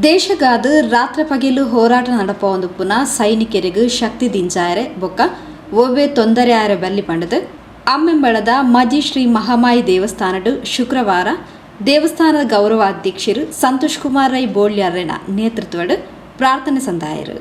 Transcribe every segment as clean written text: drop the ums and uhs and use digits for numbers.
ದೇಶಗಾದ ರಾತ್ರಿ ಪಗಿಲು ಹೋರಾಟ ನಡಪೊಂದು ಪುನಃ ಸೈನಿಕರಿಗೂ ಶಕ್ತಿ ದಿಂಜಾಯರೆ ಬೊಕ್ಕ ಒವ್ವೆ ತೊಂದರೆ ಆಯರ ಬಲ್ಲಿ ಪಂಡದು ಅಮ್ಮೆಂಬಳದ ಮಜಿ ಶ್ರೀ ಮಹಾಮಾಯಿ ದೇವಸ್ಥಾನಡು ಶುಕ್ರವಾರ ದೇವಸ್ಥಾನದ ಗೌರವಾಧ್ಯಕ್ಷರು ಸಂತೋಷ್ ಕುಮಾರ್ ರೈ ಬೋಳ್ಯಾರ್ರೆನ ನೇತೃತ್ವಡು ಪ್ರಾರ್ಥನೆ ಸಂದಾಯರು.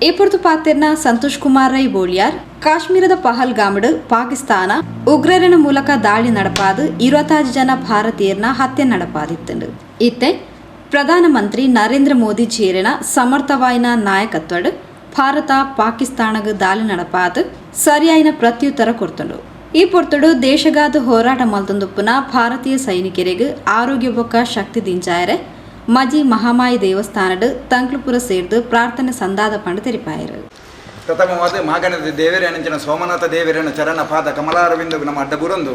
ಏಪುರ್ತು ಪಾತೆರ್ನ ಸಂತೋಷ್ ಕುಮಾರ್ ರೈ ಬೋಳಿಯಾರ್ ಕಾಶ್ಮೀರದ ಪಹಲ್ಗಾಮಡ್ ಪಾಕಿಸ್ತಾನ ಉಗ್ರರನ ಮೂಲಕ ದಾಳಿ ನಡಪಾದು 25 ಜನ ಭಾರತೀಯರನ್ನ ಹತ್ಯೆ ನಡಪಾದಿತ್ತು. ಇತ್ತೆ ಪ್ರಧಾನಮಂತ್ರಿ ನರೇಂದ್ರ ಮೋದಿ ಚೇರಿನ ಸಮರ್ಥವಾಯಿನ ನಾಯಕತ್ವಡ್ ಭಾರತ ಪಾಕಿಸ್ತಾನಗ ದಾಳಿ ನಡಪಾದು ಸರಿಯಾಯಿನ ಪ್ರತ್ಯುತ್ತರ ಕೊಡ್ತಂಡು. ಈ ಪೊರ್ತುಡು ದೇಶಗಾದ ಹೋರಾಟ ಮಲ್ತೊಂದುಪ್ಪುನ ಭಾರತೀಯ ಸೈನಿಕರಿಗೆ ಆರೋಗ್ಯ ಬೊಕ್ಕ ಶಕ್ತಿ ದಿಂಚಾಯರೆ ಮಜಿ ಮಹಾಮಾಯಿ ದೇವಸ್ಥಾನಡ್ ತಂಕ್ಲುಪುರ ಸೇರ್ದು ಪ್ರಾರ್ಥನೆ ಸಂದಾದ ಪಂಡ ತೆರಿಪಾಯರು. ಪ್ರಥಮವಾದ ಮಾಗಣದ ದೇವರೇನಂಚಿನ ಸೋಮನಾಥ ದೇವರೇನ ಚರಣ ಪಾದ ಕಮಲಾರವಿಂದವು ನಮ್ಮ ಅಡ್ಡಬುರೊಂದು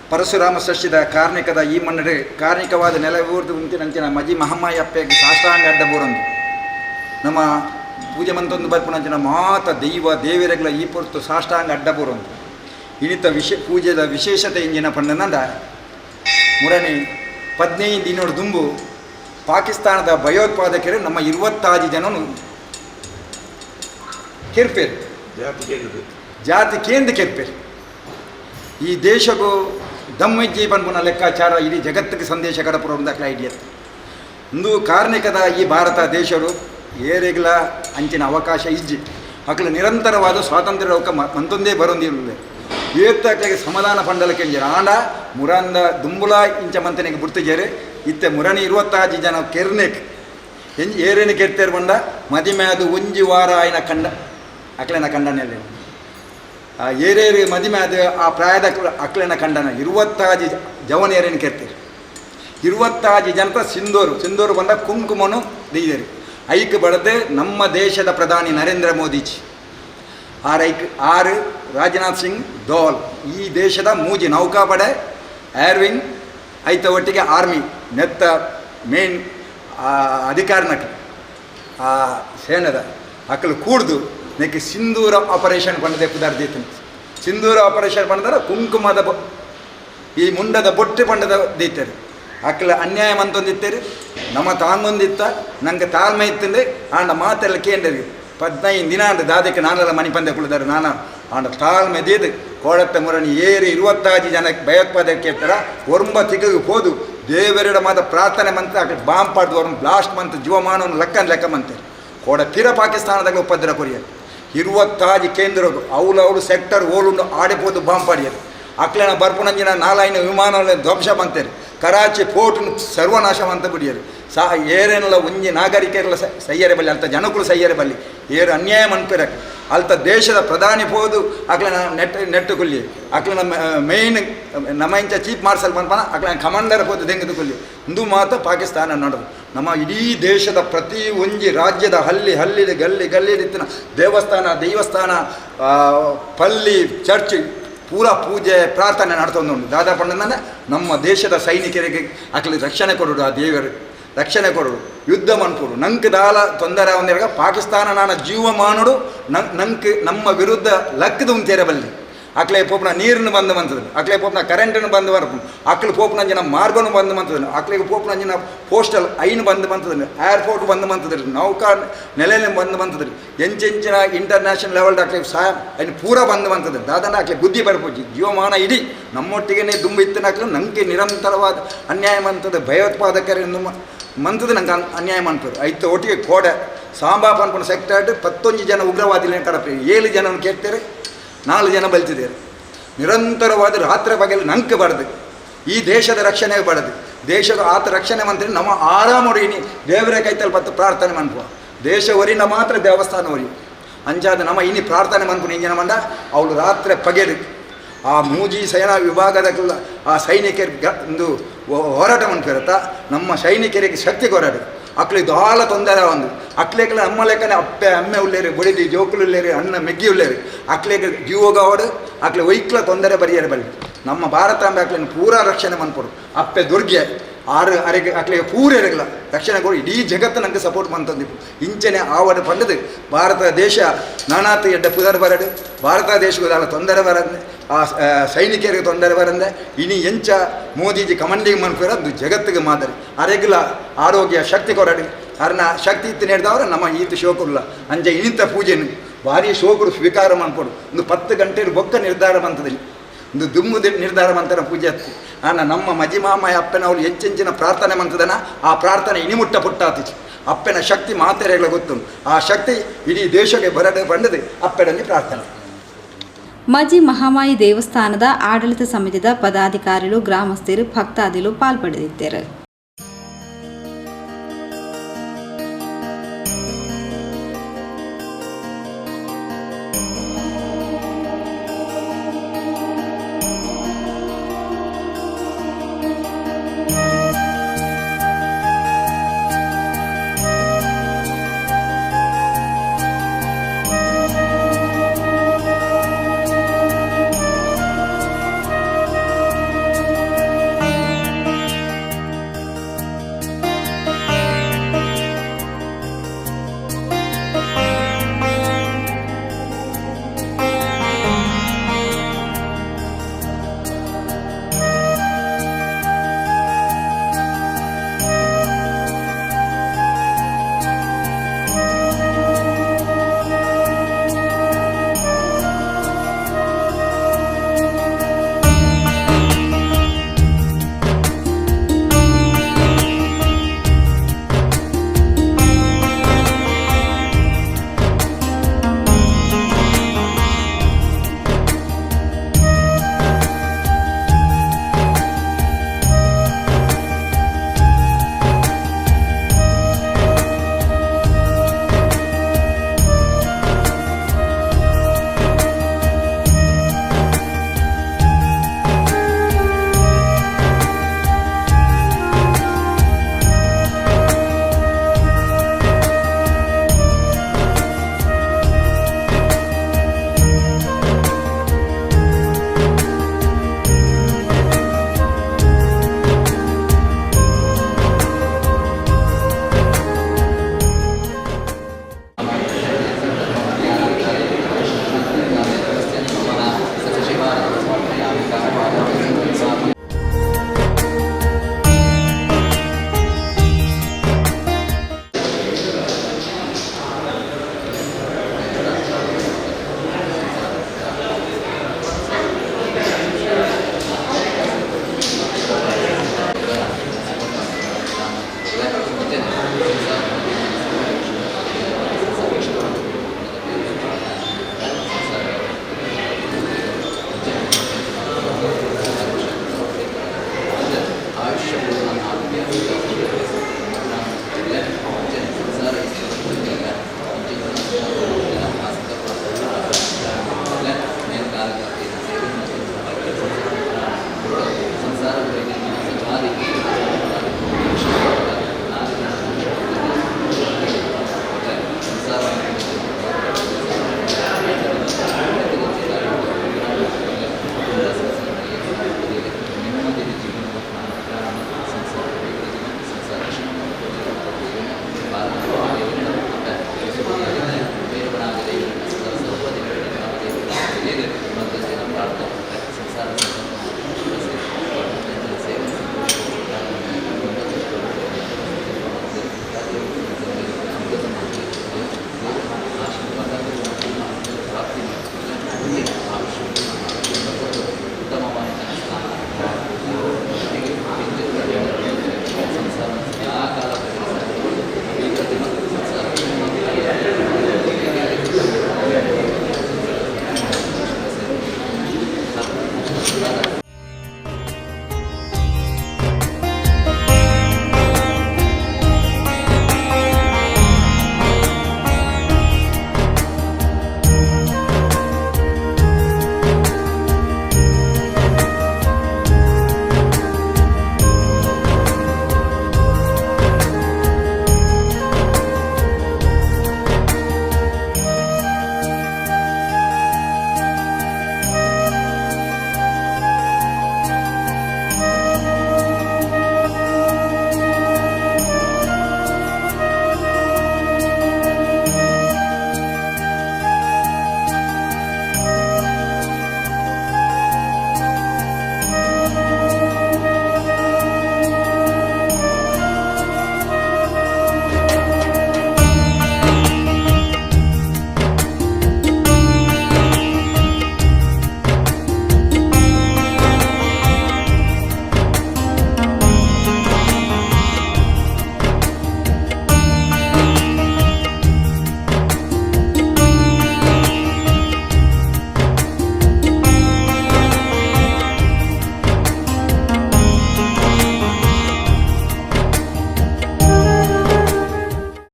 ಪರಶುರಾಮ ಸೃಷ್ಟಿದ ಕಾರ್ಣಿಕದ ಈ ಮಣ್ಣಡೆ ಕಾರ್ಣಿಕವಾದ ನೆಲವೂರ್ದು ಉಂಟಿನಂಚಿನ ಮಜಿ ಮಹಾಮಾಯಿ ಅಪ್ಪೆಗೆ ಸಾಷ್ಟಾಂಗ ಅಡ್ಡಬುರೊಂದು ನಮ್ಮ ಪೂಜೆ ಮಂತೊಂದು ಬರ್ಪುನಂಚಿನ ಮಾತ ದೈವ ದೇವರೆಗಳ ಈ ಪೊರ್ತು ಸಾಷ್ಟಾಂಗ ಅಡ್ಡಬುರೊಂದು ಇನಿತ ಪೂಜೆದ ವಿಶೇಷತೆ ಇಂಜಿನ ಪಂಡನಂದ ಮುರಣಿ 15 ದಿನೋಡು ದುಂಬು ಪಾಕಿಸ್ತಾನದ ಭಯೋತ್ಪಾದಕರು ನಮ್ಮ 25 ಜನನು ಕೆರ್ಪೇರು ಜಾತಿ ಕೇಂದ್ರ ಕೆರ್ಪೇರು. ಈ ದೇಶಗೂ ದಮ್ಮಜ್ಜಿ ಪನ್ಪುನ ಲೆಕ್ಕಾಚಾರ ಇಡೀ ಜಗತ್ತಿಗೆ ಸಂದೇಶ ಕಡಪುರ ಐಡಿಯತ್ ಒಂದು ಕಾರ್ಣಿಕದ ಈ ಭಾರತ ದೇಶರು ಏರೆಗಳ ಅಂಚಿನ ಅವಕಾಶ ಇಜ್ಜಿ ಮಕ್ಕಳು ನಿರಂತರವಾದ ಸ್ವಾತಂತ್ರ್ಯ ಮಂತೊಂದೇ ಬರೊಂದಿರಲಿಲ್ಲ ಏತ್ತಕ್ಕೆ ಸಮಾಧಾನ ಪಂಡಲಕ್ಕೆ ಆಂಡ ಮುರಂದ ದುಂಬುಲ ಇಂಚ ಮಂತನಿಗೆ ಬಿಡ್ತಿದ್ದಾರೆ ಇತ್ತೆ ಮುರಣಿ 25 ಜನ ಕೆರ್ನೆಕ್ ಏರೇನು ಕೆರ್ತೇರು ಬಂಡ ಮದಿಮೆ ಅದು ಒಂಜಿ ವಾರ ಆಯ್ನ ಕಂಡ ಅಕ್ಲೆನ ಕಂಡನಲ್ಲಿ ಏರೇರು ಮದಿಮೆ ಅದು ಆ ಪ್ರಾಯದ ಅಕ್ಲೆನ ಕಂಡನ 25 ಜವನೇರೇನು ಕೆರ್ತೀರಿ 25 ಜನತ ಸಿಂಧೂರು ಬಂದ ಕುಂಕುಮನು ದೀದರು ಐಕ್ ಬಡದೆ ನಮ್ಮ ದೇಶದ ಪ್ರಧಾನಿ ನರೇಂದ್ರ ಮೋದಿಜಿ ಆರು ರಾಜನಾಥ್ ಸಿಂಗ್ ದೋಲ್ ಈ ದೇಶದ ಮೂಜಿ ನೌಕಾಪಡೆ ಏರ್ವಿಂಗ್ ಐತ ಒಟ್ಟಿಗೆ ಆರ್ಮಿ ನೆತ್ತ ಮೇನ್ ಅಧಿಕಾರನಕ್ಕೆ ಆ ಸೇನದ ಅಕ್ಕಲು ಕೂಡ್ದು ನೆಕ್ಕೆ ಸಿಂಧೂರ ಆಪರೇಷನ್ ಪಂಡದೆ ಪುದಾರ್ದೀತನು ಸಿಂಧೂರ ಆಪರೇಷನ್ ಪಂಡದ ಕುಂಕುಮದ ಈ ಮುಂಡದ ಬೊಟ್ಟೆ ಪಂಡದ ದೀತರು ಅಕ್ಕಲ ಅನ್ಯಾಯ ಮಂತೊಂದಿತ್ತೇರಿ ನಮ್ಮ ತಾಂಗೊಂದಿತ್ತ ನಂಗೆ ತಾಳ್ಮೆ ಇತ್ತಂದ್ರೆ ಆಂಡ ಮಾತೆಲ್ಲ ಕೇಂದ್ರಿ 15 ದಿನ ಅಂದ ದಾದಕ್ಕೆ ನಾನೆಲ್ಲ ಮನೆ ಪಂದೆ ಕುಳಿದಾರೆ ನಾನು ಆಂಡ ತಾಳ್ಮೆ ದೀದು ಕೋಳತ್ತ ಮುರಣಿ ಏರಿ 25 ಜನ ಭಯೋತ್ಪಾದಕ್ಕೆ ಇರ್ತಾರ ಒರ್ಂಬ ತಿಗಗೆ ಹೋದು ದೇವರೆಡ ಮಾತ ಪ್ರಾರ್ಥನೆ ಮಂತ ಅక్కడ ಬಾಂಬ್ ಪಾಡ್ದು ಅವ್ರನ್ನ ಬ್ಲಾಸ್ಟ್ ಮಂತ್ ಜೀವಮಾನವನ್ನು ಲೆಕ್ಕ ಮಂತಾರೆ ಕೋಡ ತೀರ ಪಾಕಿಸ್ತಾನದಾಗ ಉಪದ್ರ ಕೊರಿಯರು 25 ಕೇಂದ್ರಗಳು ಅವಳು ಸೆಕ್ಟರ್ ಓಲುಂಡು ಆಡಿಪೋದು ಬಾಂಬ್ ಪಾಡಿಯರು ಅಕ್ಲೆನ ಬರ್ಪುನಂಜಿನ 4 ವಿಮಾನಗಳ ಧ್ವಂಸ ಮಂತೇರಿ ಕರಾಚಿ ಫೋರ್ಟ್ನು ಸರ್ವನಾಶ ಅಂತ ಬಿಡಿಯರು ಏರೇನೆಲ್ಲ ಒಂಜಿ ನಾಗರಿಕರೆಲ್ಲ ಸಯ್ಯರೆ ಬಲ್ಲಿ ಅಲ್ತ ಜನಕ್ಕೂ ಸಯ್ಯರೆ ಬಲ್ಲಿ ಏರು ಅನ್ಯಾಯ ಮನ್ಪಿರಕ್ಕೆ ಅಲ್ತ ದೇಶದ ಪ್ರಧಾನಿ ಹೋದು ಅಕ್ಲನ ನೆಟ್ಟು ಕೊಲ್ಲಿ ಅಕ್ಲನ ಮೇಯ್ನ್ ನಮ್ಮ ಇಂಚ ಚೀಫ್ ಮಾರ್ಷಲ್ ಮನ್ಪನ ಅಕ್ಲನ ಕಮಾಂಡರ್ ಹೋದು ದೆಂಗದು ಕೊಲ್ಲಿ ಒಂದು ಮಾತು ಪಾಕಿಸ್ತಾನ ನಡೆದು ನಮ್ಮ ಇಡೀ ದೇಶದ ಪ್ರತಿ ಒಂಜಿ ರಾಜ್ಯದ ಹಳ್ಳಿ ಗಲ್ಲಿದಿತ್ತಿನ ದೇವಸ್ಥಾನ ಪಲ್ಲಿ ಚರ್ಚ್ ಪೂರಾ ಪೂಜೆ ಪ್ರಾರ್ಥನೆ ನಡ್ತೊಂದುಂಟು ದಾದಾ ಪಂಡನ ನಮ್ಮ ದೇಶದ ಸೈನಿಕರಿಗೆ ಅಕ್ಲಿ ರಕ್ಷಣೆ ಕೊಡೋಡು ಆ ದೇವರು ರಕ್ಷಣೆ ಕೊಡೋಡು ಯುದ್ಧ ಮನ್ಪುಡು ನಂಗೆ ದಾಲ ತೊಂದರೆ ಒಂದಿರಾಗ ಪಾಕಿಸ್ತಾನ ನಾನು ಜೀವಮಾನುಡು ನಂಗೆ ನಮ್ಮ ವಿರುದ್ಧ ಲಕ್ಕದ ಉಂತೇರೆ ಬಲ್ಲಿ ಅಕ್ಲೆ ಪೋಪ್ನ ನೀರನ್ನು ಬಂದು ಬಂತದನು ಅಕ್ಲೆ ಪೋಪ್ನ ಕರೆಂಟನ್ನು ಬಂದು ಬರ್ಪು ಅಕ್ಲು ಪೋಪ್ನಂಜಿನ ಮಾರ್ಗನು ಬಂದು ಬಂತದನು ಅಕ್ಲಿಗೆ ಪೋಪ್ನಂಜಿನ ಪೋಸ್ಟಲ್ ಐನು ಬಂದು ಬಂತದನು ಏರ್ಪೋರ್ಟ್ ಬಂದು ಬಂತದ್ರಿ ನೌಕಾ ನೆಲೆಯಲ್ಲಿ ಬಂದು ಬಂತದ್ರಿ ಎಂಚಿನ ಇಂಟರ್ನ್ಯಾಷನಲ್ ಲೆವೆಲ್ ಅಕ್ಲೆ ಸಹ ಐನು ಪೂರ ಬಂದು ಬಂತದ್ರಿ ದಾದನ ಅಕ್ಲೆ ಬುದ್ಧಿ ಬರ್ಪೋಜಿ ಜೀವಮಾನ ಇಡೀ ನಮ್ಮೊಟ್ಟಿಗೆ ದುಂಬು ಇತ್ತಿನಾಕ್ಲು ನಂಗೆ ನಿರಂತರವಾದ ಅನ್ಯಾಯ ಮಂತದ ಭಯೋತ್ಪಾದಕರನ್ನು ಮಂತದ ನಂಗೆ ಅನ್ಯಾಯ ಮಾಡ್ತಾರೆ ಐತ ಒಟ್ಟಿಗೆ ಕೋಡೆ ಸಾಂಬಾ ಪನ್ಪನ ಸೆಕ್ಟರ್ 11 ಜನ ಉಗ್ರವಾದಿಗಳನ್ನ ಕಡಪೆ 7 ಜನವನ್ನು ಕೇಳ್ತಾರೆ 4 ಜನ ಬಲ್ತಿದ್ದಾರೆ ನಿರಂತರವಾದ ರಾತ್ರಿ ಬಗೆಯಲ್ಲಿ ನಂಗೆ ಬಡದು ಈ ದೇಶದ ರಕ್ಷಣೆ ಬಡದು ದೇಶದ ಆತ ರಕ್ಷಣೆ ಮಂತ್ರಿ ನಮ್ಮ ಆರಾಮೊಡಿನಿ ದೇವರೇ ಕೈತಲ್ಲಿ ಪತ್ತು ಪ್ರಾರ್ಥನೆ ಮನ್ಪುವ ದೇಶ ಒರಿನ ಮಾತ್ರ ದೇವಸ್ಥಾನ ಒರಿ ಅಂಚಾದ ನಮ್ಮ ಇನಿ ಪ್ರಾರ್ಥನೆ ಮನ್ಪು ಇಂಜನ ಮಂಡ ಅವಳು ರಾತ್ರಿ ಪಗೆದು ಆ ಮೂಜಿ ಸೇನಾ ವಿಭಾಗದ ಆ ಸೈನಿಕರಿಗೆ ಒಂದು ಹೋರಾಟ ಮನ್ಪಿರತ್ತ ನಮ್ಮ ಸೈನಿಕರಿಗೆ ಶಕ್ತಿ ಕೊರಡು ಅಕ್ಲಿ ದಾಳ ತೊಂದರೆ ಒಂದು ಅಕ್ಲೇಕಲ ನಮ್ಮ ಲೆಕ್ಕನೆ ಅಪ್ಪೆ ಅಮ್ಮೆ ಉಳ್ಳೇರಿ ಬಡಿದಿ ಜೋಕುಲು ಉಳ್ಳೇರಿ ಅಣ್ಣ ಮೆಗ್ಗಿ ಉಳ್ಳೇರಿ ಅಕ್ಲೇಗೆ ಜೀವೋಗವಡು ಅಕ್ಲೆ ಒಯ್ಕ್ಲ ತೊಂದರೆ ಬರಿಯರೆ ಬಲ್ಲಿ ನಮ್ಮ ಭಾರತಾಂಬೆ ಅಕ್ಲಿನ ಪೂರಾ ರಕ್ಷಣೆ ಮನ್ಪಡು ಅಪ್ಪೆ ದುರ್ಗೆ ಅರೆಗೆ ಅಕ್ಲಿಗೆ ಪೂರೆರಗಲ ರಕ್ಷಣೆ ಕೊಡು ಇಡೀ ಜಗತ್ತು ನಂಗೆ ಸಪೋರ್ಟ್ ಮಂತಂದಿಪ್ಪು ಇಂಚನೆ ಆವಡು ಪಂಡದು ಭಾರತ ದೇಶ ನಾನಾತ ಎಡ್ಡ ಪುದರ್ ಬರಡು ಭಾರತ ದೇಶಕ್ಕೆ ದಾಳ ತೊಂದರೆ ಬರಂದೆ ಆ ಸೈನಿಕರಿಗೆ ತೊಂದರೆ ಬರಂದೆ ಇನಿ ಎಂಚ ಮೋದಿಜಿ ಕಮಾಂಡಿಂಗ್ ಮನ್ಪಿರೋದು ಜಗತ್ತಿಗೆ ಮಾದರಿ ಅರೆಗಲ ಆರೋಗ್ಯ ಶಕ್ತಿ ಕೊರಡು ಅರ್ನ ಶಕ್ತಿ ಇತ್ತು ನಡೆದವ್ರೆ ನಮ್ಮ ಈತ ಶೋಕುಲ್ಲ ಅಂಜೆ ಇನಿತ ಪೂಜೆನು ಭಾರಿ ಶೋಕರು ಸ್ವೀಕಾರ ಮಾಡ್ಕೊಡು ಒಂದು 10 ಗಂಟೆ ಬೊಕ್ಕ ನಿರ್ಧಾರ ಬಂತದಲ್ಲಿ ಒಂದು ದುಮ್ಮು ನಿರ್ಧಾರ ಮಂತರ ಪೂಜೆ ಹತ್ತಿ ನಮ್ಮ ಮಜಿಮಾಮ ಅಪ್ಪನವ್ರು ಹೆಚ್ಚೆಂಚಿನ ಪ್ರಾರ್ಥನೆ ಮಂತದನ ಆ ಪ್ರಾರ್ಥನೆ ಇನಿಮುಟ್ಟ ಪುಟ್ಟಾತಿச்சு ಅಪ್ಪನ ಶಕ್ತಿ ಮಾತೆರೆಗಳ ಗೊತ್ತುಂಟು ಆ ಶಕ್ತಿ ಇಡೀ ದೇಶಕ್ಕೆ ಬರಡೆ ಬಂಡದೆ ಅಪ್ಪನಲ್ಲಿ ಪ್ರಾರ್ಥನೆ. ಮಜಿ ಮಹಾಮಾಯಿ ದೇವಸ್ಥಾನದ ಆಡಳಿತ ಸಮಿತಿದ ಪದಾಧಿಕಾರಿಗಳು ಗ್ರಾಮಸ್ಥರು ಭಕ್ತಾದಿಗಳು ಪಾಲ್ಪಡೆದಿದ್ದರು.